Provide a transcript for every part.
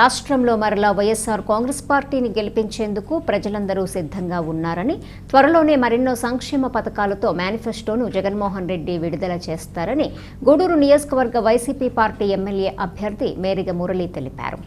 రాష్ట్రంలో మరలా వైఎస్ఆర్ కాంగ్రెస్ పార్టీని గెలిపించేందుకు ప్రజలందరూ సిద్ధంగా ఉన్నారని, త్వరలోనే మరెన్నో సంక్షేమ పథకాలతో మేనిఫెస్టోను జగన్మోహన్ రెడ్డి విడుదల చేస్తారని గూడూరు నియోజకవర్గ వైసీపీ పార్టీ ఎమ్మెల్యే అభ్యర్థి మేరిగ మురళి తెలిపారు.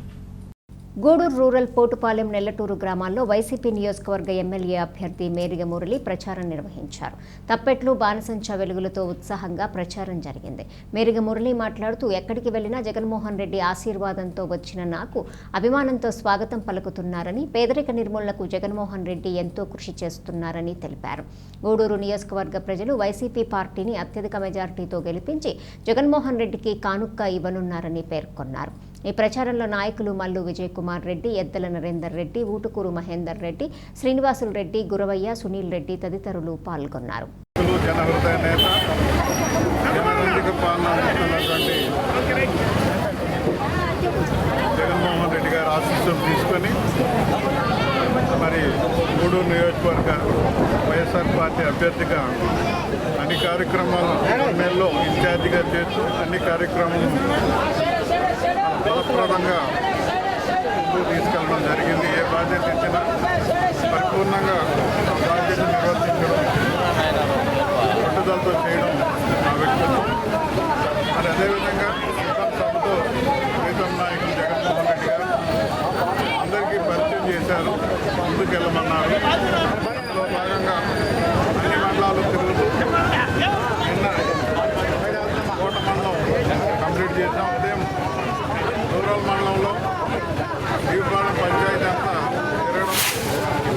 గూడూరు రూరల్ పోటుపాలెం నెల్లటూరు గ్రామాల్లో వైసీపీ నియోజకవర్గ ఎమ్మెల్యే అభ్యర్థి మేరిగ మురళి ప్రచారం నిర్వహించారు. తప్పెట్లు, బాణసంచా వెలుగులతో ఉత్సాహంగా ప్రచారం జరిగింది. మేరిగ మురళి మాట్లాడుతూ, ఎక్కడికి వెళ్లినా జగన్మోహన్ రెడ్డి ఆశీర్వాదంతో వచ్చిన నాకు అభిమానంతో స్వాగతం పలుకుతున్నారని, పేదరిక నిర్మూలనకు జగన్మోహన్ రెడ్డి ఎంతో కృషి చేస్తున్నారని తెలిపారు. గూడూరు నియోజకవర్గ ప్రజలు వైసీపీ పార్టీని అత్యధిక మెజార్టీతో గెలిపించి జగన్మోహన్ రెడ్డికి కానుక్క ఇవ్వనున్నారని పేర్కొన్నారు. ఈ ప్రచారంలో నాయకులు మల్లు విజయ్ కుమార్ రెడ్డి, ఎద్దల నరేందర్ రెడ్డి, ఊటుకూరు మహేందర్ రెడ్డి, శ్రీనివాసులు రెడ్డి, గురవయ్య, సునీల్ రెడ్డి తదితరులు పాల్గొన్నారు. జగన్మోహన్ రెడ్డి గారి ఆశీస్సులు తీసుకొని మరి గూడూరు నియోజకవర్గ వైఎస్ఆర్ పార్టీ అభ్యర్థిగా అన్ని కార్యక్రమాలు ఎమ్మెల్యేలో ఇన్ఛార్జిగా చేస్తూ అన్ని కార్యక్రమాలు ఫలప్రదంగా ముందుకు తీసుకెళ్ళడం జరిగింది. ఏ బాధ్యత ఇచ్చినా పరిపూర్ణంగా బాధ్యత నిర్వర్తించడం, పట్టుదలతో చేయడం నా వ్యక్తిత్వం. మరి అదేవిధంగా సభతో ప్రీతం నాయకులు జగన్మోహన్ రెడ్డి గారు అందరికీ పరిచయం చేశారు, ముందుకెళ్ళమన్నారు. అందులో భాగంగా అన్ని మండలాలు తిరుగుతూ నిన్న కోట మండలం కంప్లీట్ చేసాం. ఉదయం రూరల్ మండలంలో దీపావళి పంచాయతీ అంతా తిరగడం,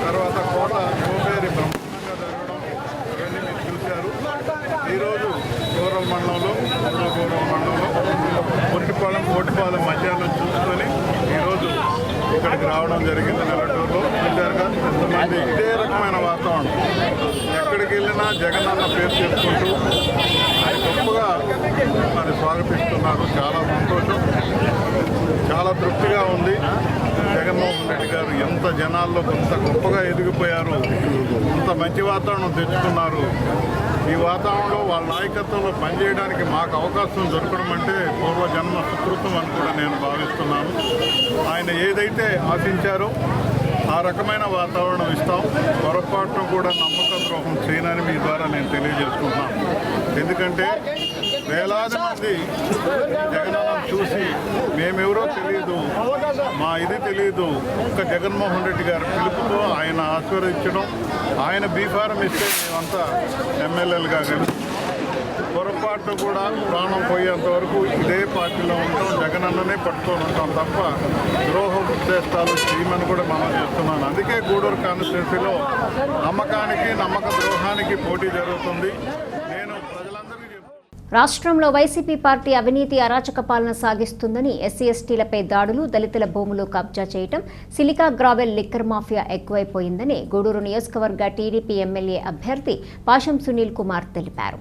తర్వాత కోట యువపేరి బ్రహ్మాండంగా జరగడం ఇవన్నీ మీరు చూశారు. ఈరోజు రూరల్ మండలంలో కోటిపాలెం మధ్యాహ్నం చూసుకొని ఈరోజు ఇక్కడికి రావడం జరిగింది. నెల్లటూరులో చూశారుగా ఎంతమంది. ఇదే రకమైన వాతావరణం ఎక్కడికి వెళ్ళినా జగనన్న పేరు చెప్పుకుంటూ ఆయన గొప్పగా మరి స్వాగతిస్తున్నారు. చాలా సంతోషం, చాలా తృప్తిగా ఉంది. జగన్మోహన్ రెడ్డి గారు ఎంత జనాల్లో కొంత గొప్పగా ఎదిగిపోయారు, అంత మంచి వాతావరణం తెచ్చుకున్నారు. ఈ వాతావరణంలో వాళ్ళ నాయకత్వంలో పనిచేయడానికి మాకు అవకాశం దొరకడం అంటే పూర్వజన్మ సుకృతం అని కూడా నేను భావిస్తున్నాను. ఆయన ఏదైతే ఆశించారో ఆ రకమైన వాతావరణం ఇస్తాం. పొరపాటును కూడా నమ్మక ద్రోహం చేయనని మీ ద్వారా నేను తెలియజేసుకుంటున్నాను. ఎందుకంటే వేలాది మంది జగనన్నను చూసి మేమెవరో తెలియదు, మా ఇది తెలియదు, ఒక్క జగన్మోహన్ రెడ్డి గారి పిలుపుతో ఆయన ఆశీర్వదించడం, ఆయన బీఫారం ఇస్తే మేమంతా ఎమ్మెల్యేలుగా కలిసి పొరపాటు కూడా ప్రాణం పోయేంత వరకు ఇదే పార్టీలో ఉంటాం, జగనన్ననే పట్టుకొని ఉంటాం తప్ప ద్రోహ ఉద్దేశాలు చేయమని కూడా మనం చేస్తున్నాను. అందుకే గూడూరు కాన్స్టిట్యున్సీలో నమ్మకానికి నమ్మక ద్రోహానికి పోటీ జరుగుతుంది. నేను ప్రజలందరికీ రాష్ట్రంలో వైసీపీ పార్టీ అవినీతి అరాచక పాలన సాగిస్తుందని, ఎస్సీ ఎస్టీలపై దాడులు, దళితుల భూములు కబ్జా చేయటం, సిలికా గ్రావెల్ లిక్కర్ మాఫియా ఎక్కువైపోయిందని గూడూరు నియోజకవర్గ టీడీపీ ఎమ్మెల్యే అభ్యర్థి పాషం సునీల్ కుమార్ తెలిపారు.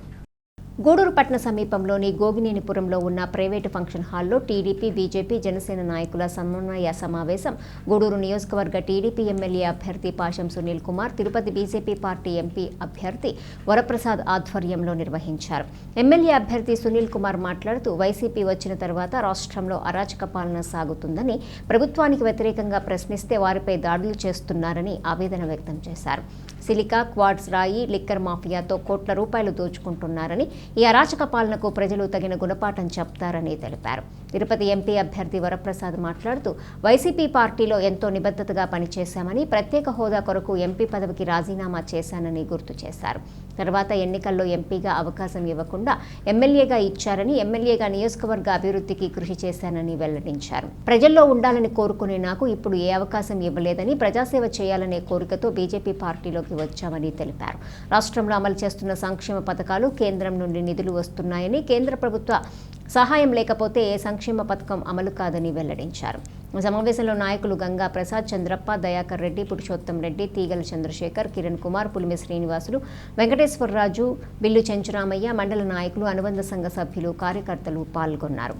గూడూరు పట్టణ సమీపంలోని గోగినేనిపురంలో ఉన్న ప్రైవేటు ఫంక్షన్ హాల్లో టీడీపీ, బీజేపీ, జనసేన నాయకుల సమన్వయ సమావేశం గూడూరు నియోజకవర్గ టీడీపీ ఎమ్మెల్యే అభ్యర్థి Pasham Sunil Kumar, Tirupati BJP party MP అభ్యర్థి వరప్రసాద్ ఆధ్వర్యంలో నిర్వహించారు. ఎమ్మెల్యే అభ్యర్థి సునీల్ కుమార్ మాట్లాడుతూ, వైసీపీ వచ్చిన తర్వాత రాష్ట్రంలో అరాచక పాలన సాగుతుందని, ప్రభుత్వానికి వ్యతిరేకంగా ప్రశ్నిస్తే వారిపై దాడులు చేస్తున్నారని ఆవేదన వ్యక్తం చేశారు. సిలికా, క్వార్ట్జ్ రాయి, లిక్కర్ మాఫియాతో కోట్ల రూపాయలు దోచుకుంటున్నారని, ఈ అరాచక పాలనకు ప్రజలు తగిన గుణపాఠం చెప్తారని తెలిపారు. తిరుపతి ఎంపీ అభ్యర్థి వరప్రసాద్ మాట్లాడుతూ, వైసీపీ పార్టీలో ఎంతో నిబద్ధతగా పనిచేశామని, ప్రత్యేక హోదా కొరకు ఎంపీ పదవికి రాజీనామా చేశానని గుర్తు చేశారు. తర్వాత ఎన్నికల్లో ఎంపీగా అవకాశం ఇవ్వకుండా ఎమ్మెల్యేగా ఇచ్చారని, ఎమ్మెల్యేగా నియోజకవర్గ అభివృద్ధికి కృషి చేశానని వెల్లడించారు. ప్రజల్లో ఉండాలని కోరుకునే నాకు ఇప్పుడు ఏ అవకాశం ఇవ్వలేదని, ప్రజాసేవ చేయాలనే కోరికతో బీజేపీ పార్టీలోకి వచ్చామని తెలిపారు. రాష్ట్రంలో అమలు చేస్తున్న సంక్షేమ పథకాలు, కేంద్రం నుండి నిధులు వస్తున్నాయని, కేంద్ర ప్రభుత్వ సహాయం లేకపోతే ఏ సంక్షేమ పథకం అమలు కాదని వెల్లడించారు. సమావేశంలో నాయకులు గంగా ప్రసాద్, చంద్రప్ప, దయాకర్ రెడ్డి, పురుషోత్తం రెడ్డి, తీగల చంద్రశేఖర్, కిరణ్ కుమార్, పులిమి శ్రీనివాసులు, వెంకటేశ్వరరాజు, బిల్లు చెంచురామయ్య, మండల నాయకులు, అనుబంధ సంఘ సభ్యులు, కార్యకర్తలు పాల్గొన్నారు.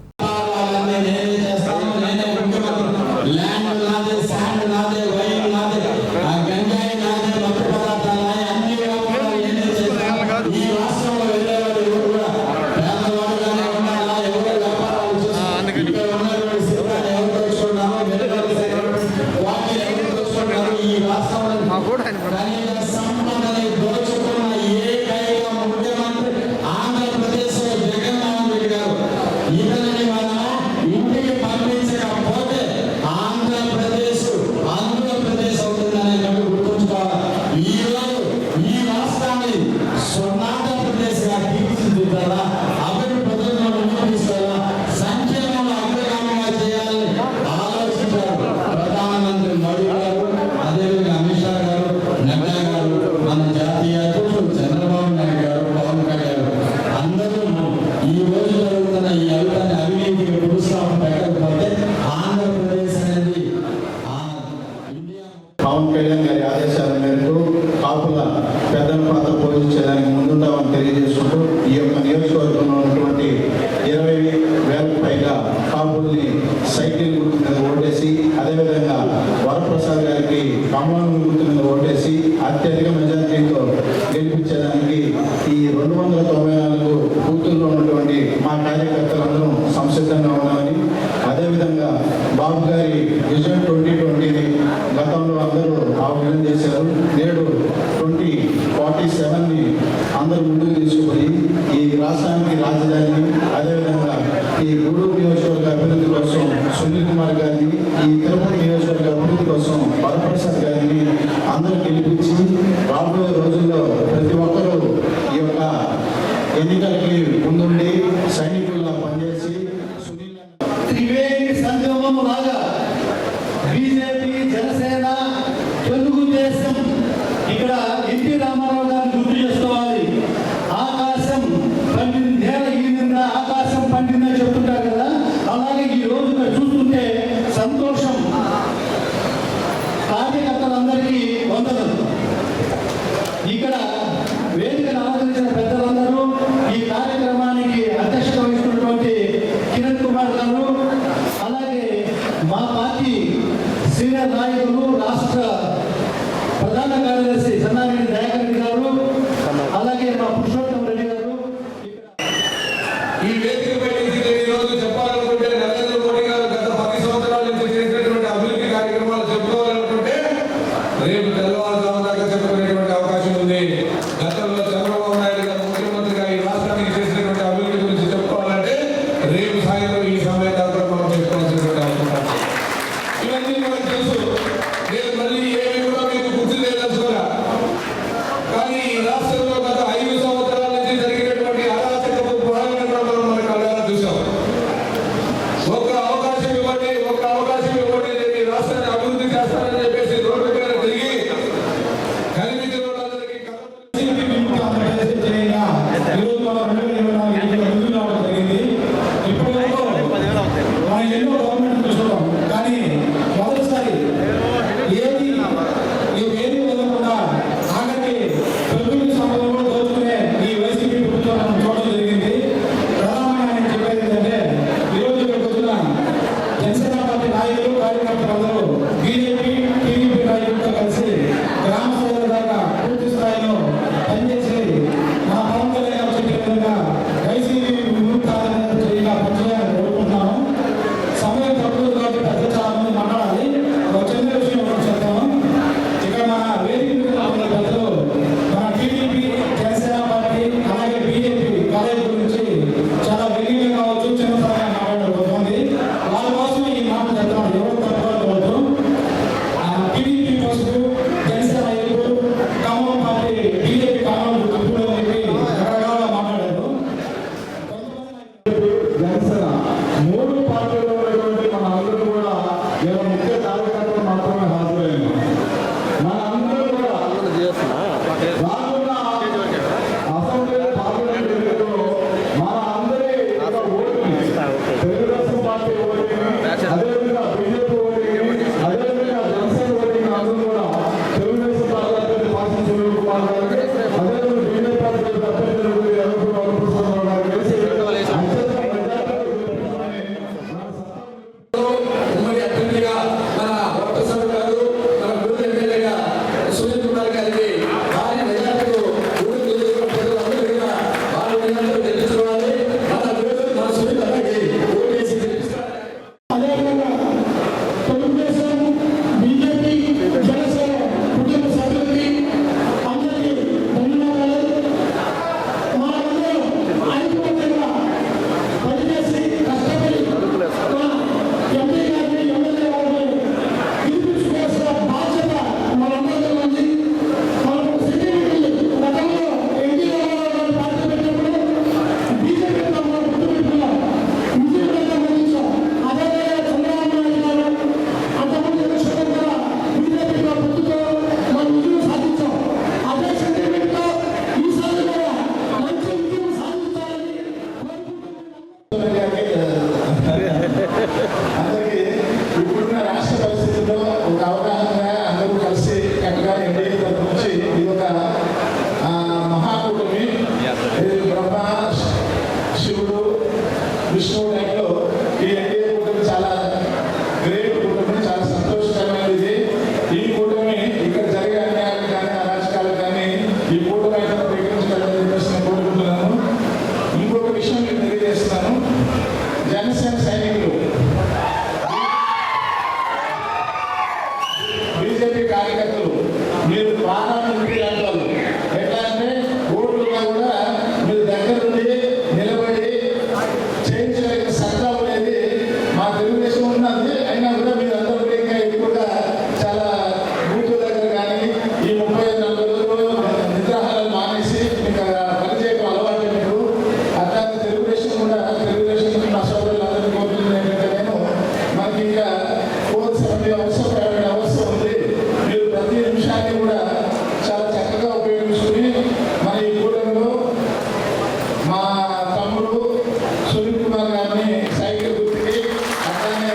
సంపదని దోచుకున్న ఏకైక ముఖ్యమంత్రి ఆంధ్రప్రదేశ్ జగన్మోహన్ రెడ్డి గారు. ఇతనిని మనం ఇంటికి పంపించకపోతే ఆంధ్రప్రదేశ్ అవుతుందనే గుర్తుంచుకోవాలి. ఈరోజు ఈ రాష్ట్రాన్ని స్వర్ణాంధ్రప్రదేశ్గా తీర్చిదిద్దాలా, అభివృద్ధి ప్రజల్లో ముందుకు తీసుకెళ్ళాలా, సంక్షేమంలో అగ్రగామిగా చేయాలని ఆలోచించారు ప్రధానమంత్రి మోడీ గారు, అదేవిధంగా అమిత్ షా గారు, నడ్డా గారు, మన జాతీయ అధ్యక్షుడు చంద్రబాబు నాయుడు గారు, పవన్ కళ్యాణ్ గారు అందరూ ఈ రోజు జరుగుతున్న ఈ అవినీతికి పురుషాలను పెట్టకపోతే ఆంధ్రప్రదేశ్ అనేది పవన్ కళ్యాణ్ గారి ఆదేశాల మేరకు కాపుల పెద్దల పాత్ర పోషించేదానికి ముందుంటామని తెలియజేసుకుంటూ ఈ యొక్క నియోజకవర్గంలో ఉన్నటువంటి 20,000 పైగా కాపుల్ని సైకిల్ గుర్తు మీద ఓటేసి, అదేవిధంగా వరప్రసాద్ గారికి కమలం గుర్తు మీద ఓటేసి అత్యధిక మెజార్టీతో గెలిపించడానికి ఈ 294 బూతుల్లో ఉన్నటువంటి మా కార్యకర్తలందరూ సంసిద్ధంగా ఉన్నామని, అదేవిధంగా బాబు గారి విజన్ 2020 గతంలో అందరూ ఆహ్వానం చేశారు. నేడు 2047ని అందరూ ముందుకు తీసుకుపోయి ఈ రాష్ట్రానికి రాజధాని, అదేవిధంగా ఈ గూడూరు నియోజకవర్గ అభివృద్ధి కోసం సునీల్ కుమార్ గారిని, ఈ తిరుపతి నియోజకవర్గ అభివృద్ధి కోసం వరప్రసాద్ గారిని అందరూ గెలిపించి రాబోయే రోజుల్లో ప్రతి ఒక్కరూ ఈ యొక్క ఎన్నికలకి ముందుండి సైనికుల్లా పనిచేసి సునీల్ త్రివేణి సంగమం లాగా బీజేపీ, జనసేన, తెలుగుదేశం ఇక్కడ ఎన్టీ రామారావు గారిని గుర్తు చేసుకోవాలి. ఆకాశం పండింది, నేల ఈనిందా, ఆకాశం పండిందని చెప్తుంటారు కదా. అలాగే ఈ రోజు చూస్తుంటే సంతోషం. కార్యకర్తలందరికీ వందనం. ఇక్కడ వేదికను ఆదరించిన పెద్దలందరూ, ఈ కార్యక్రమానికి అధ్యక్షత వహిస్తున్నటువంటి కిరణ్ కుమార్ గారు, అలాగే మా పార్టీ సీనియర్ నాయకులు, రాష్ట్ర ప్రధాన కార్యదర్శి సన్నారెడ్డి దయాకర్ రెడ్డి గారు, అలాగే మా పురుషోత్తం రెడ్డి గారు. ఈ వేదికపై ఈరోజు చెప్పాలనుకుంటే నరేంద్ర మోడీ గారు గత 10 సంవత్సరాల నుంచి చేసినటువంటి అభివృద్ధి కార్యక్రమాలు చెప్పుకోవాలనుకుంటే రేపు తెల్లవారుజాము దాకా చెప్పుకునేటువంటి అవకాశం ఉంది. గతంలో చంద్రబాబు నాయుడు గారు ముఖ్యమంత్రిగా ఈ రాష్ట్రానికి చేసినటువంటి అభివృద్ధి గురించి చెప్పుకోవాలంటే రేపు సాయంత్రం ఈ సమయం దాకా మనం చెప్పుకోవాల్సినటువంటి అవసరం. ఇవన్నీ మనకు తెలుసు. నేను మళ్ళీ ఏమి కూడా మీకు గుర్తు చేయదలుచుకోరా. కానీ ఈ రాష్ట్రంలో గత 5 సంవత్సరాల నుంచి జరిగినటువంటి అరాచకపు పాలనను మనం కళ్ళారా చూసాం. ఒక్క అవకాశం ఇవ్వండి, నేను ఈ రాష్ట్రాన్ని అభివృద్ధి చేస్తానని చెప్పేసి రోడ్డు మీద తిరిగి కనిపించిన వాళ్ళందరికీ ఎన్నో గవర్నమెంట్ చూసాం, కానీ మొదటిసారి ఏది వదలకుండా ఆఖరికి ప్రభుత్వ సంపదలో దోచుకునే ఈ వైసీపీ ప్రభుత్వం చూడడం జరిగింది. ప్రధానంగా నేను చెప్పేది ఏంటంటే ఈరోజు ఇక్కడికి వచ్చిన జనసేన పార్టీ నాయకులు, కార్యకర్తలందరూ బీజేపీ, టీడీపీ నాయకులతో కలిసి గ్రామ స్థాయిల దాకా పూర్తి స్థాయిలో పనిచేసి మా పవన్ కళ్యాణ్ చెప్పే విధంగా వైసీపీ చేయగా పనిచేయాలని కోరుకుంటున్నాను. సమయం తక్కువ కాబట్టి పెద్ద చాలా మంది మాట్లాడాలి. ఒక చిన్న విషయం చెప్తాను. ఇక్కడ మన వేదిక మీద ఉన్న పెద్దలు మన టీడీపీ, జనసేన పార్టీ, అలాగే బీజేపీ కాలేజీ గురించి చాలా వెలిగిగా కావచ్చు, చిన్న స్థాయిగా మాట్లాడబోతోంది. వాళ్ళ కోసం ఈ మాట చెప్తాను. ఎవరు తప్పవద్దు. టీడీపీ పసుపు, జనసేన ఎరుపు, కామన్ పార్టీ, బీజేపీ కామన్ గుర్తులు అని చెప్పి రకరకాలుగా మాట్లాడారు. జనసేన 3 పార్టీలో ఉన్నటువంటి మన అందరూ కూడా ముఖ్య కార్యకర్తలు మాత్రమే హాజరయ్యాము. మన అందరూ కూడా రానున్న అసెంబ్లీ, పార్లమెంట్ ఎన్నికల్లో మన అందరి ఓటుని, తెలుగుదేశం పార్టీ ఓటింగ్, అదేవిధంగా బీజేపీ ఓటింగ్, అదేవిధంగా జనసేన ఓటింగ్ అందరూ కూడా బీజేపీ కార్యకర్తలు మీరు ప్రాణాన్ని అంటారు. ఎట్లా అంటే ఓట్లుగా కూడా మీరు దగ్గర నుండి నిలబడి చేయించగలిగిన సత్తా అనేది మా తెలుగుదేశం ఉన్నది. అయినా కూడా మీరు అందరూ కూడా ఇంకా ఎక్కువగా చాలా బూతుల దగ్గర కానీ ఈ 35-40 రోజులు నిద్రాహారాలు మానేసి ఇంకా పనిచేయడం అలవాటు మీకు. అట్లాగే తెలుగుదేశం కూడా తెలుగుదేశం నా సోదరులందరినీ కోరుతుంది ఏంటంటే నేను మనకి ఇంకా 470 అవసరం ఉంది. మీరు ప్రతి నిమిషాన్ని కూడా చాలా చక్కగా ఉపయోగించుకుని మన ఈ కూడంలో మా తమ్ముడు సునీల్ కుమార్ గారిని సైకిల్ గుర్తుకి అట్లానే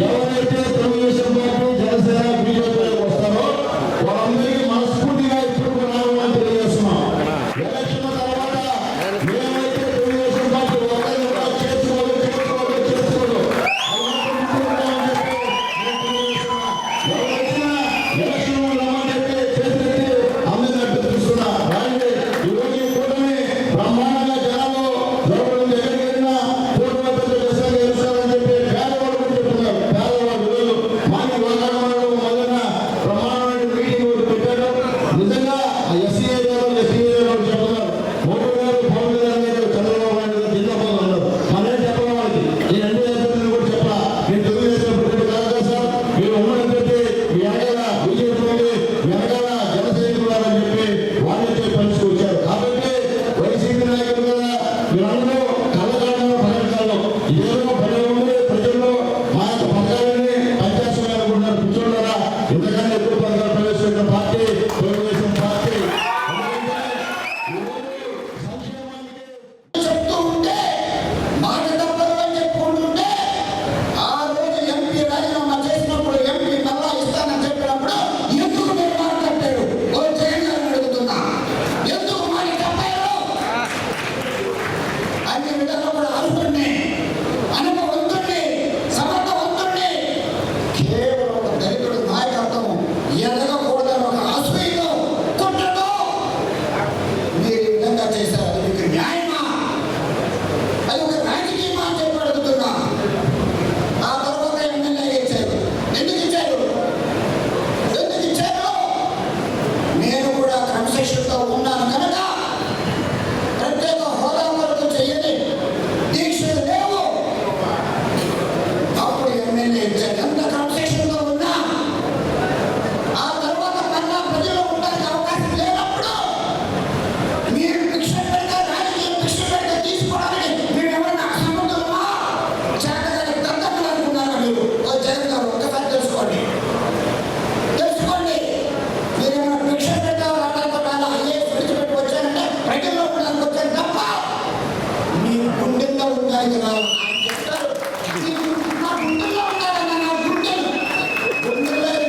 ఎవరైతే తెలుగుదేశం పార్టీ జనసేన బీజేపీలోకి వస్తారో వాళ్ళందరికీ మనస్ఫూర్తిగా ఇప్పుడు రావాలని తెలియజేస్తున్నాం. ఎలక్షన్ తర్వాత మేమైతే తెలుగుదేశం పార్టీ ఒకరిని కూడా చేసుకోవాలి ఎలక్షన్ రమ్మని చెప్పి చేసి అందరినీ అభ్యర్థిస్తున్నా. ఈరోజు ఈ కూటమి బ్రహ్మాండంగా జనాలు లోపల దగ్గరికి వెళ్ళినా పూర్వపేట గెలుస్తారని చెప్పి పేదవాళ్ళు కూడా చెప్తున్నారు. పేదవాళ్ళు మాకు వాతావరణంలో మొదలైన ప్రమాణమైన మీటింగ్ పెట్టారు. నిజంగా ఎస్సీ ఏరియాలో చెప్తున్నారు. మోడీ గారు పవన్ కళ్యాణ్ గారు చంద్రబాబు నాయుడు గారు జిల్లాలో ఉన్నారు. మనే చెప్పడం వాళ్ళకి ఈ 2 అభ్యర్థులు కూడా చెప్పాలా. నేను తెలుగుదేశం పెట్టే కాదు కదా సార్, మీరు ఉన్నది పెట్టి మీ వెనకాల బీజేపీ వెనకాల జనసైనికులు అని చెప్పి వాళ్ళైతే పంచుకొచ్చారు. కాబట్టి వైసీపీ నాయకులు కదా మీరందరూ కళ్ళకాలంలో పథకాల్లో ఇదేమో పని ఉంది. ప్రజల్లో మా యొక్క పథకాలని పనిచేస్తున్నాయి అనుకుంటున్నారు. పిచ్చోళ్ళరా ఇంతకన్నా ఎక్కువ పథకాలు ప్రవేశపెట్టిన పార్టీ తెలుగుదేశం పార్టీ. చెప్తూ ఉంటే మాట తప్పదు అని చెప్పుకుంటుంటే ఆ రోజు ఎంపీ రాజీనామా చేసినప్పుడు ఎంపీ మళ్ళా ఇస్తానని చెప్పినప్పుడు ఎందుకు మీరు మాట్లాడారు? ఓ జగన్ గారిని అడుగుతున్నా, ఎందుకు మాట తప్పారు? అన్ని విధాలు కూడా అర్హుడిని, అనుభవంతుడిని, సమర్థవంతుడిని, కేవలం ఒక దళితుడి నాయకత్వం ఎదగకూడదని ఒక అసూయతో కుట్రతో మీరు ఈ విధంగా చేశారు. అది మీకు న్యాయమా? అది ఒక రాజకీయమా అని చెప్పి అడుగుతున్నా. ఆ తర్వాత ఎమ్మెల్యే ఇచ్చారు. ఎందుకు ఇచ్చారు? నేను కూడా క్రమశిక్షణతో ఉన్నాను కనుక ప్రత్యేక హోదా వరకు చెయ్యని దీక్షలు లేవు. అప్పుడు ఎమ్మెల్యే ఇచ్చారు. ఎంత క్రమశిక్షణతో ఉన్నా ఆ తర్వాత మళ్ళా ప్రజలు ఉండడానికి అవకాశం లేనప్పుడు మీరు భిక్ష పెడితే రాజకీయ భిక్ష పెడితే తీసుకోవడానికి మీరు ఏమన్నా సమర్థులమా? చేతగాని దత్తములు అనుకున్నారా మీరు? ఓ జగన్ గారు ఒక్కసారి తెలుసుకోండి. మీరేమన్నా భిక్ష పెడతా రావడానికి వేళ ఐఏఎస్ విడిచిపెట్టి వచ్చారంటే ప్రజల్లో ఉండడానికి వచ్చారు తప్ప మీ గుండెల్లో ఉండాలి కదా ఆయన చెప్తారు. నా గుండెల్లో ఉండాలన్నా నా గుండెల్లో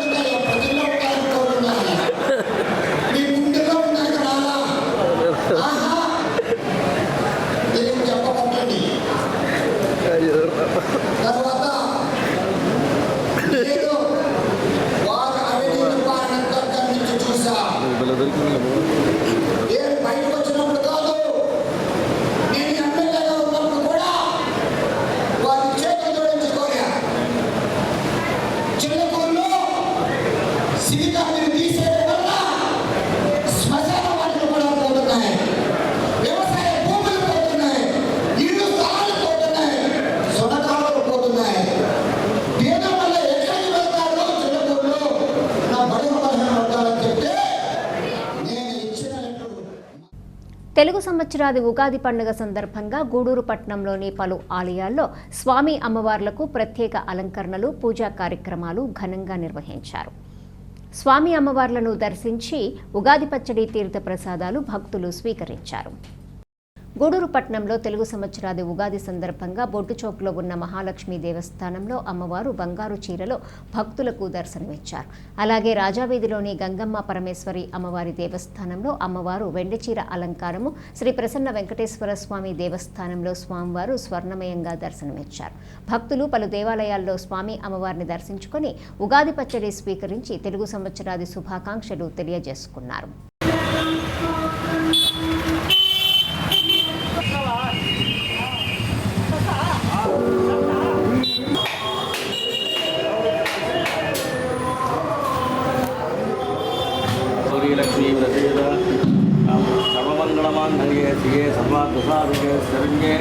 ఉంటాయి, ప్రజల్లో ఉంటాయని కోరుకున్నాను. మీ గుండెల్లో ఉండాలి కదా. ఆహా ఏం చెప్పకండి. తర్వాత నేను వారు అవినీతి పాలన నుంచి చూసా. నేను బయటకు వచ్చినప్పుడు కాదు, నేను ఎమ్మెల్యేగా ఉన్నప్పుడు కూడా వారి చేతులు జోడించుకోలే. చిన్నకూరులో సిలికాని తీసేయడం వల్ల శ్మశాన వాటిలు కూడా పోతున్నాయి, వ్యవసాయ భూములు పోతున్నాయి, ఇల్లు స్థలాలు పోతున్నాయి, సొనకాలు పోతున్నాయి. దీని వల్ల ఎక్కడికి వెళ్తారో చిన్నకూరులో నా బడుగు భాష పడతారని చెప్తే నేను ఇచ్చిన లెక్కలు. తెలుగు సంవత్సరాది ఉగాది పండుగ సందర్భంగా గూడూరు పట్టణంలోని పలు ఆలయాల్లో స్వామి అమ్మవార్లకు ప్రత్యేక అలంకరణలు, పూజా కార్యక్రమాలు ఘనంగా నిర్వహించారు. స్వామి అమ్మవార్లను దర్శించి ఉగాది పచ్చడి, తీర్థ ప్రసాదాలు భక్తులు స్వీకరించారు. గూడూరు పట్టణంలో తెలుగు సంవత్సరాది ఉగాది సందర్భంగా బొడ్డుచౌక్లో ఉన్న మహాలక్ష్మి దేవస్థానంలో అమ్మవారు బంగారు చీరలో భక్తులకు దర్శనమిచ్చారు. అలాగే రాజావీధిలోని గంగమ్మ పరమేశ్వరి అమ్మవారి దేవస్థానంలో అమ్మవారు వెండి చీర అలంకారము, శ్రీ ప్రసన్న వెంకటేశ్వర స్వామి దేవస్థానంలో స్వామివారు స్వర్ణమయంగా దర్శనమిచ్చారు. భక్తులు పలు దేవాలయాల్లో స్వామి అమ్మవారిని దర్శించుకొని ఉగాది పచ్చడి స్వీకరించి తెలుగు సంవత్సరాది శుభాకాంక్షలు తెలియజేసుకున్నారు. लक्ष्मी प्रसीद सर्वमंगलमांगल्ये शिवे सर्वार्थसाधिके शरण्ये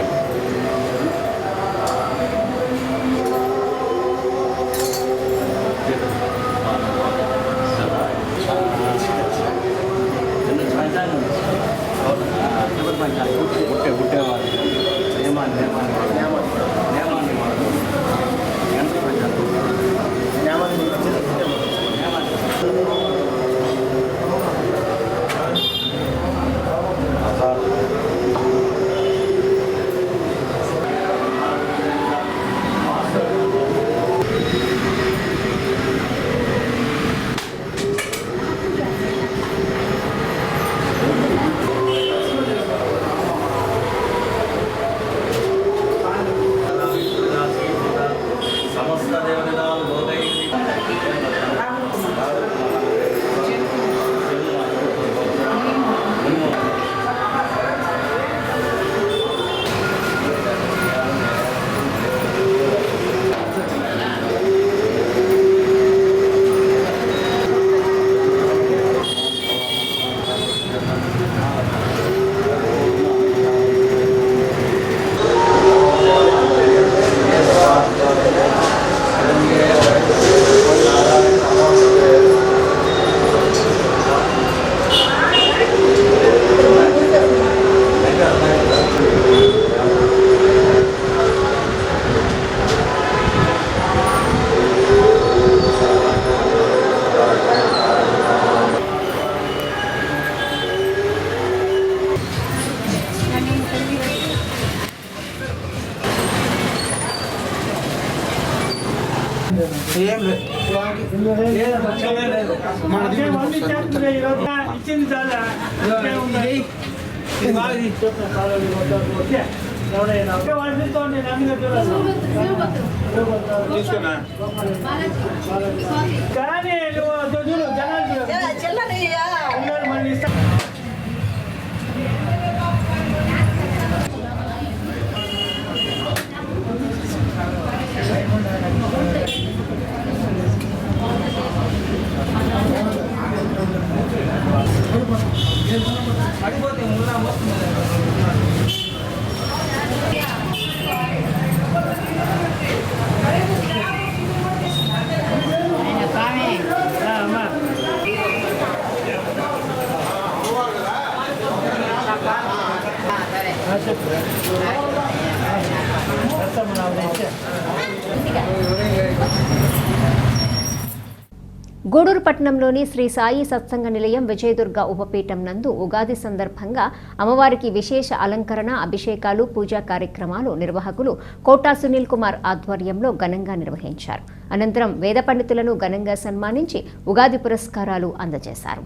గూడూరు పట్టణంలోని శ్రీ సాయి సత్సంగ నిలయం విజయదుర్గ ఉపపీఠం నందు ఉగాది సందర్భంగా అమ్మవారికి విశేష అలంకరణ, అభిషేకాలు, పూజా కార్యక్రమాలు నిర్వాహకులు కోటా సునీల్ కుమార్ ఆధ్వర్యంలో ఘనంగా నిర్వహించారు. అనంతరం వేద పండితులను ఘనంగా సన్మానించి ఉగాది పురస్కారాలు అందజేశారు.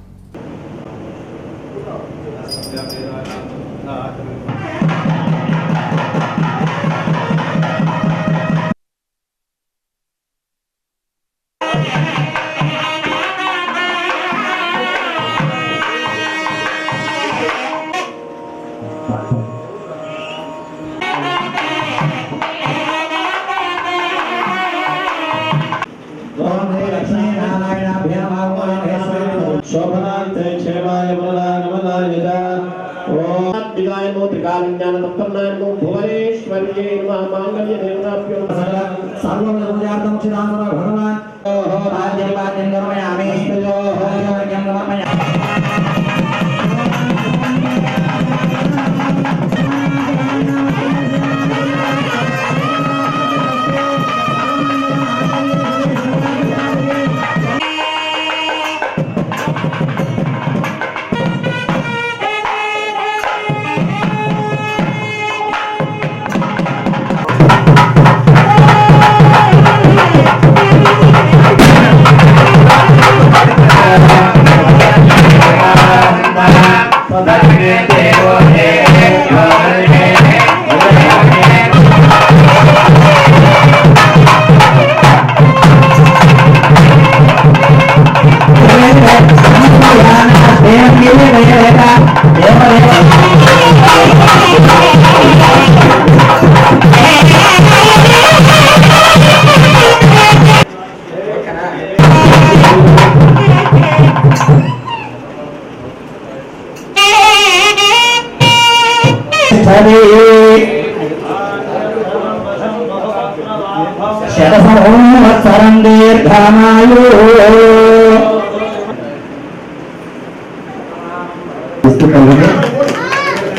శతసంవత్సరం దీర్ఘమాయు.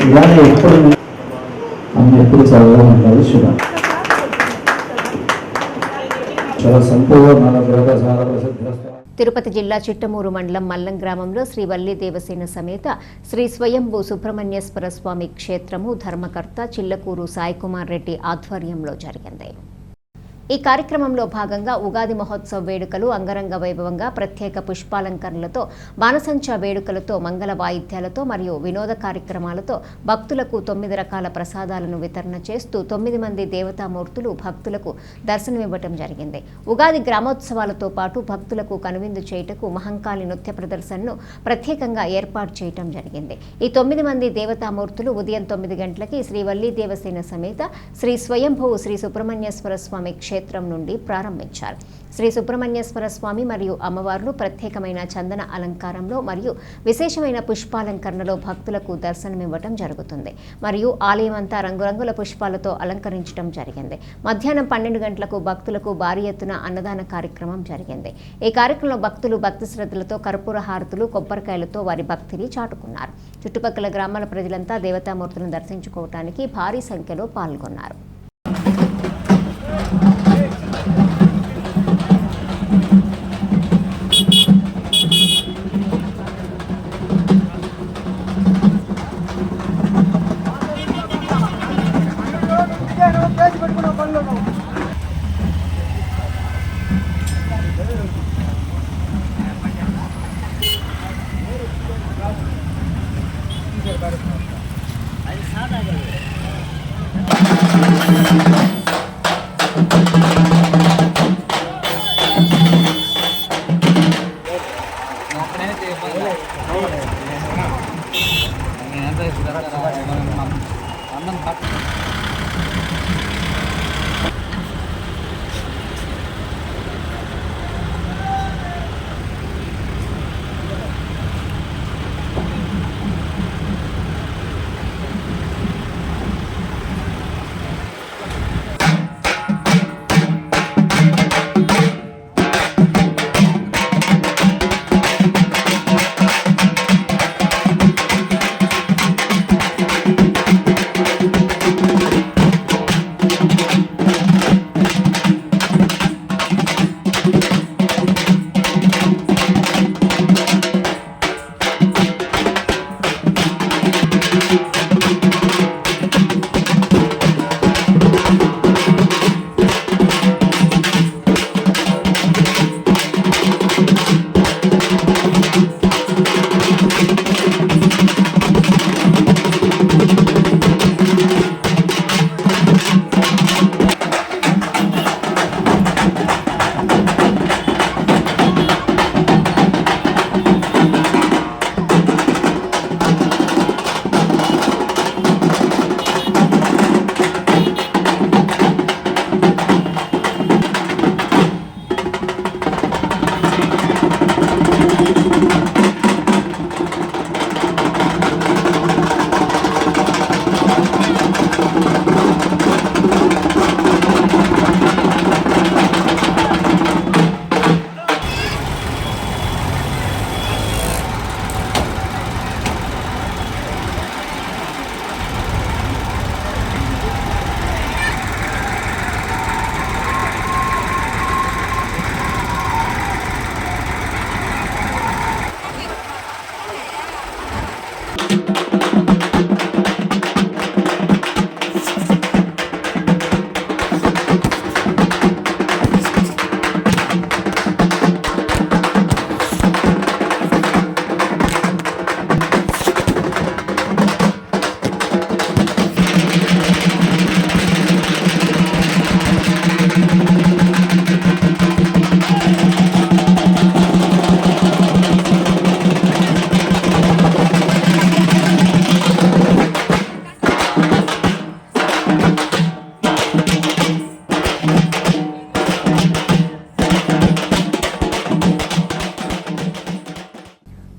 ఇలానే ఎప్పుడు అన్ని ఎప్పుడు చల్లగా ఉండాలి. శుభ సంపూర్ణ ప్రసిద్ధ. తిరుపతి జిల్లా చిట్టమూరు మండలం మల్లం గ్రామంలో శ్రీ వల్లి దేవసేన సమేత శ్రీ స్వయంభూ సుబ్రహ్మణ్యేశ్వర స్వామి క్షేత్రము ధర్మకర్త చిల్లకూరు సాయికుమార్ రెడ్డి ఆధ్వర్యంలో జరిగింది. ఈ కార్యక్రమంలో భాగంగా ఉగాది మహోత్సవ వేడుకలు అంగరంగ వైభవంగా ప్రత్యేక పుష్పాలంకరణలతో బాణసంచా వేడుకలతో మంగళ వాయిద్యాలతో మరియు వినోద కార్యక్రమాలతో భక్తులకు 9 రకాల ప్రసాదాలను వితరణ చేస్తూ 9 మంది దేవతామూర్తులు భక్తులకు దర్శనమివ్వటం జరిగింది. ఉగాది గ్రామోత్సవాలతో పాటు భక్తులకు కనువిందు చేయుటకు మహంకాళి నృత్య ప్రదర్శనను ప్రత్యేకంగా ఏర్పాటు చేయటం జరిగింది. ఈ 9 మంది దేవతామూర్తులు ఉదయం 9 గంటలకి శ్రీ వల్లి దేవసేన సమేత శ్రీ స్వయంభూ శ్రీ సుబ్రహ్మణ్యేశ్వర స్వామి క్షేత్రం నుండి ప్రారంభించారు. శ్రీ సుబ్రహ్మణ్యేశ్వర స్వామి మరియు అమ్మవార్లు ప్రత్యేకమైన చందన అలంకారంలో మరియు విశేషమైన పుష్పాలంకరణలో భక్తులకు దర్శనమివ్వటం జరుగుతుంది. మరియు ఆలయమంతా రంగురంగుల పుష్పాలతో అలంకరించడం జరిగింది. మధ్యాహ్నం 12 గంటలకు భక్తులకు భారీ ఎత్తున అన్నదాన కార్యక్రమం జరిగింది. ఈ కార్యక్రమంలో భక్తులు భక్తి శ్రద్ధలతో కర్పూర హారతులు కొబ్బరికాయలతో వారి భక్తిని చాటుకున్నారు. చుట్టుపక్కల గ్రామాల ప్రజలంతా దేవతామూర్తులను దర్శించుకోవటానికి భారీ సంఖ్యలో పాల్గొన్నారు.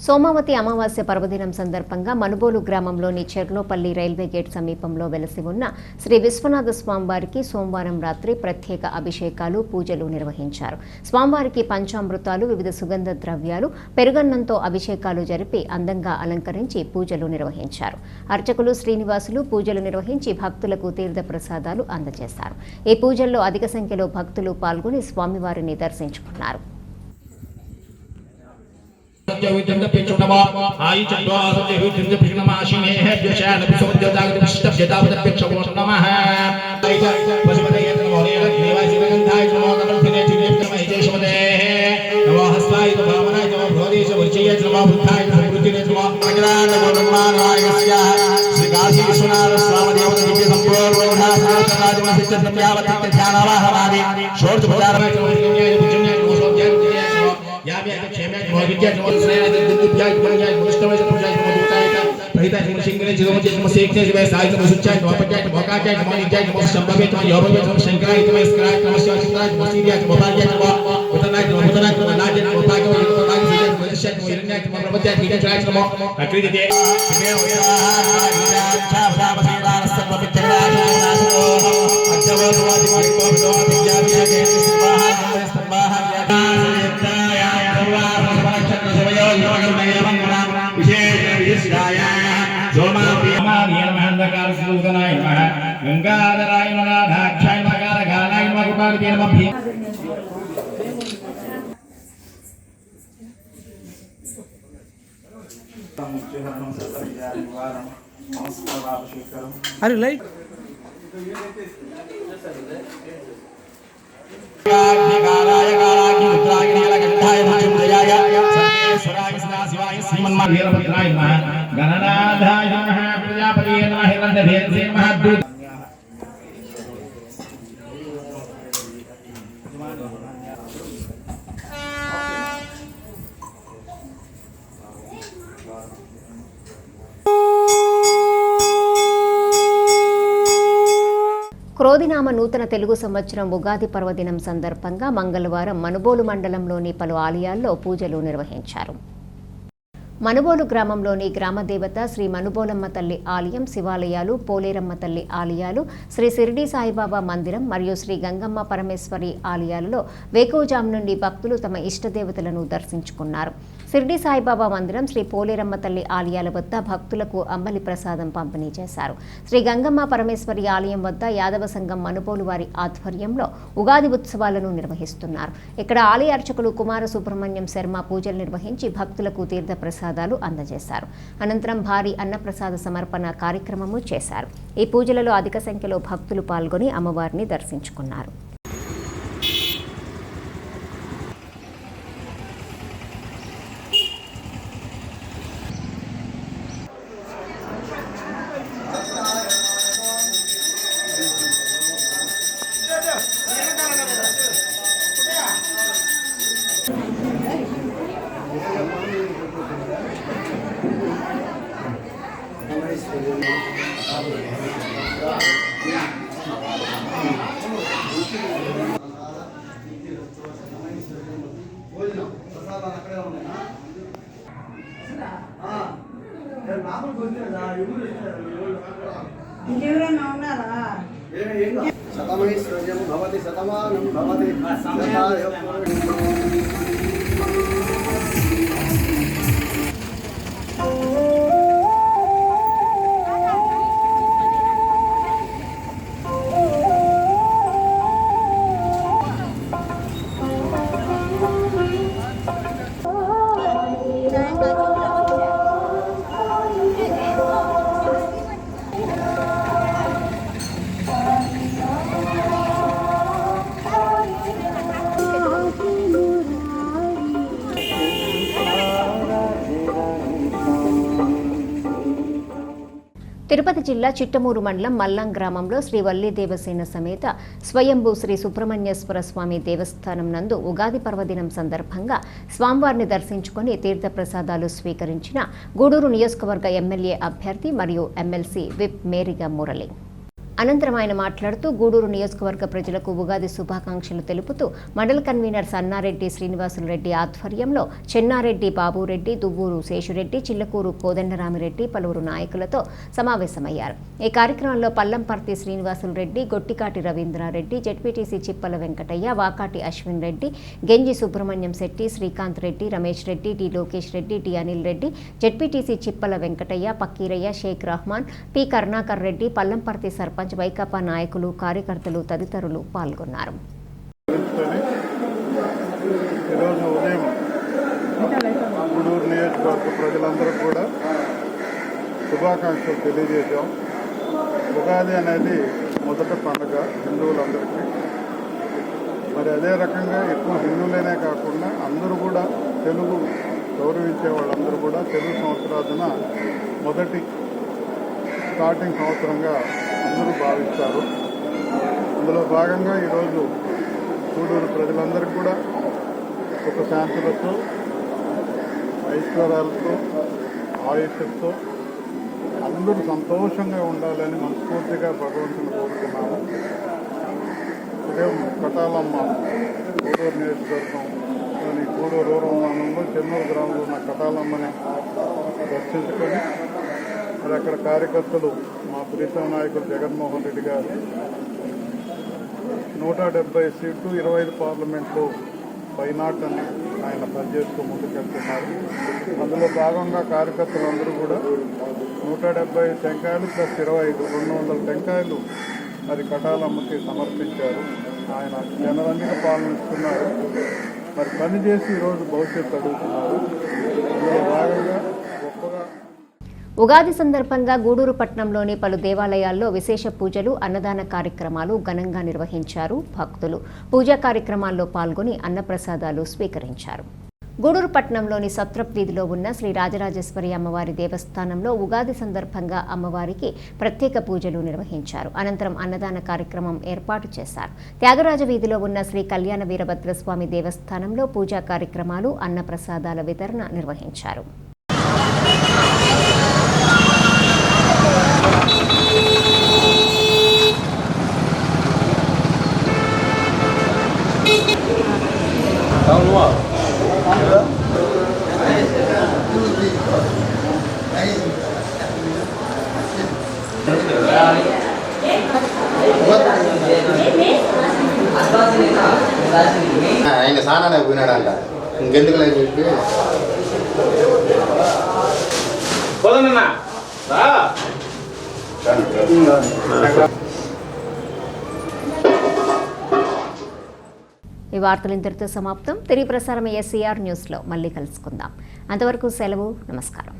సోమావతి అమావాస్య పర్వదినం సందర్భంగా మనుబోలు గ్రామంలోని చెర్లోపల్లి రైల్వే గేట్ సమీపంలో వెలసి ఉన్న శ్రీ విశ్వనాథ స్వామివారికి సోమవారం రాత్రి ప్రత్యేక అభిషేకాలు పూజలు నిర్వహించారు. స్వామివారికి పంచామృతాలు, వివిధ సుగంధ ద్రవ్యాలు, పెరుగన్నంతో అభిషేకాలు జరిపి అందంగా అలంకరించి పూజలు నిర్వహించారు. అర్చకులు శ్రీనివాసులు పూజలు నిర్వహించి భక్తులకు తీర్థ ప్రసాదాలు అందజేశారు. ఈ పూజల్లో అధిక సంఖ్యలో భక్తులు పాల్గొని స్వామివారిని దర్శించుకున్నారు. अरे लाइट క్రోధినామ నూతన తెలుగు సంవత్సరం ఉగాది పర్వదినం సందర్భంగా మంగళవారం మనుబోలు మండలంలోని పలు ఆలయాల్లో పూజలు నిర్వహించారు. మనుబోలు గ్రామంలోని గ్రామదేవత శ్రీ మనుబోలమ్మ తల్లి ఆలయం, శివాలయాలు, పోలేరమ్మ తల్లి ఆలయాలు, శ్రీ షిరిడి సాయిబాబా మందిరం మరియు శ్రీ గంగమ్మ పరమేశ్వరి ఆలయాలలో వేకువజాము నుండి భక్తులు తమ ఇష్టదేవతలను దర్శించుకున్నారు. షిరిడి సాయిబాబా మందిరం, శ్రీ పోలేరమ్మ తల్లి ఆలయాల వద్ద భక్తులకు అంబలి ప్రసాదం పంపిణీ చేశారు. శ్రీ గంగమ్మ పరమేశ్వరి ఆలయం వద్ద యాదవ సంఘం మనుబోలు వారి ఆధ్వర్యంలో ఉగాది ఉత్సవాలను నిర్వహిస్తున్నారు. ఇక్కడ ఆలయ అర్చకులు కుమార సుబ్రహ్మణ్యం శర్మ పూజలు నిర్వహించి భక్తులకు తీర్థ ప్రసాదాలు అందజేశారు. అనంతరం భారీ అన్నప్రసాద సమర్పణ కార్యక్రమము చేశారు. ఈ పూజలలో అధిక సంఖ్యలో భక్తులు పాల్గొని అమ్మవారిని దర్శించుకున్నారు. శతమైశ్వర్యం భవతి శతమానం భవతి తిరుపతి జిల్లా చిట్టమూరు మండలం మల్లం గ్రామంలో శ్రీ వల్లి దేవసేన సమేత స్వయంభూ శ్రీ సుబ్రహ్మణ్యేశ్వర స్వామి దేవస్థానం నందు ఉగాది పర్వదినం సందర్భంగా స్వామివారిని దర్శించుకుని తీర్థ ప్రసాదాలు స్వీకరించిన గూడూరు నియోజకవర్గ ఎమ్మెల్యే అభ్యర్థి మరియు ఎమ్మెల్సీ విప్ మేరిగా మురళి. అనంతరం ఆయన మాట్లాడుతూ గూడూరు నియోజకవర్గ ప్రజలకు ఉగాది శుభాకాంక్షలు తెలుపుతూ మండల కన్వీనర్ సన్నారెడ్డి శ్రీనివాసులరెడ్డి ఆధ్వర్యంలో చెన్నారెడ్డి బాబురెడ్డి దువ్వూరు శేషురెడ్డి చిల్లకూరు కోదండరామిరెడ్డి పలువురు నాయకులతో సమావేశమయ్యారు. ఈ కార్యక్రమంలో Pallamparthi Srinivasulareddy, Gottikati Ravindrareddy, ZPTC Chippala Venkataiah, Vakati Ashwin Reddy, Genji Subrahmanyam Shetty, Srikanth Reddy, Ramesh Reddy, D Lokesh Reddy, D Anil Reddy, ZPTC Chippala Venkataiah, Pakkiraiah, Sheikh Rahaman, P Karunakar Reddy, Pallamparthi sarpanch Vaikapa నాయకులు, కార్యకర్తలు తదితరులు పాల్గొన్నారు. ఈరోజు ఉదయం గూడూరు నియోజకవర్గ ప్రజలందరూ కూడా శుభాకాంక్షలు తెలియజేశాం. ఉగాది అనేది మొదటి పండుగ హిందువులందరికీ. మరి అదే రకంగా ఎక్కువ హిందువులనే కాకుండా అందరూ కూడా తెలుగు గౌరవించే వాళ్ళందరూ కూడా తెలుగు సంవత్సరాదిన మొదటి స్టార్టింగ్ సంవత్సరంగా అందరూ భావిస్తారు. అందులో భాగంగా ఈరోజు గూడూరు ప్రజలందరికీ కూడా సుఖ శాంతులతో, ఐశ్వర్యాలతో, ఆయుష్తో అందరూ సంతోషంగా ఉండాలని మనస్ఫూర్తిగా భగవంతుని కోరుతున్నాము. ఉదయం కటాలమ్మ గూడూరు నియోజకవర్గంలోని గూడూరు రూరల్ మండలంలో చెన్నూరు గ్రామంలో ఉన్న కటాలమ్మని దర్శించుకొని మరి అక్కడ కార్యకర్తలు మా ప్రీతమ నాయకులు జగన్మోహన్ రెడ్డి గారు 170 సీట్లు 25 పార్లమెంట్లో పైనాట్ అని ఆయన పనిచేస్తూ ముందుకెళ్తున్నారు. అందులో భాగంగా కార్యకర్తలందరూ కూడా 170 టెంకాయలు ప్లస్ 25 200 టెంకాయలు మరి కటాలమ్మకి సమర్పించారు. ఆయన జనరంజక పాలన ఇస్తున్నారు. మరి పనిచేసి ఈరోజు భవిష్యత్తు అడుగుతున్నారు. అందులో భాగంగా గొప్పగా ఉగాది సందర్భంగా గూడూరు పట్టణంలోని పలు దేవాలయాల్లో విశేష పూజలు, అన్నదాన కార్యక్రమాలు ఘనంగా నిర్వహించారు. భక్తులు పూజా కార్యక్రమాల్లో పాల్గొని అన్నప్రసాదాలు స్వీకరించారు. గూడూరు పట్టణంలోని సత్రప్ వీధిలో ఉన్న శ్రీ రాజరాజేశ్వరి అమ్మవారి దేవస్థానంలో ఉగాది సందర్భంగా అమ్మవారికి ప్రత్యేక పూజలు నిర్వహించారు. అనంతరం అన్నదాన కార్యక్రమం ఏర్పాటు చేశారు. త్యాగరాజ వీధిలో ఉన్న శ్రీ కళ్యాణ వీరభద్రస్వామి దేవస్థానంలో పూజా కార్యక్రమాలు, అన్నప్రసాదాల వితరణ నిర్వహించారు. ఆయన సానానే పోయినాడంట, ఇంకెందుకు లేని చెప్పి ఈ వార్తలు ఇంతటితో సమాప్తం. తిరిగి ప్రసారం SCR న్యూస్లో మళ్ళీ కలుసుకుందాం. అంతవరకు సెలవు. నమస్కారం.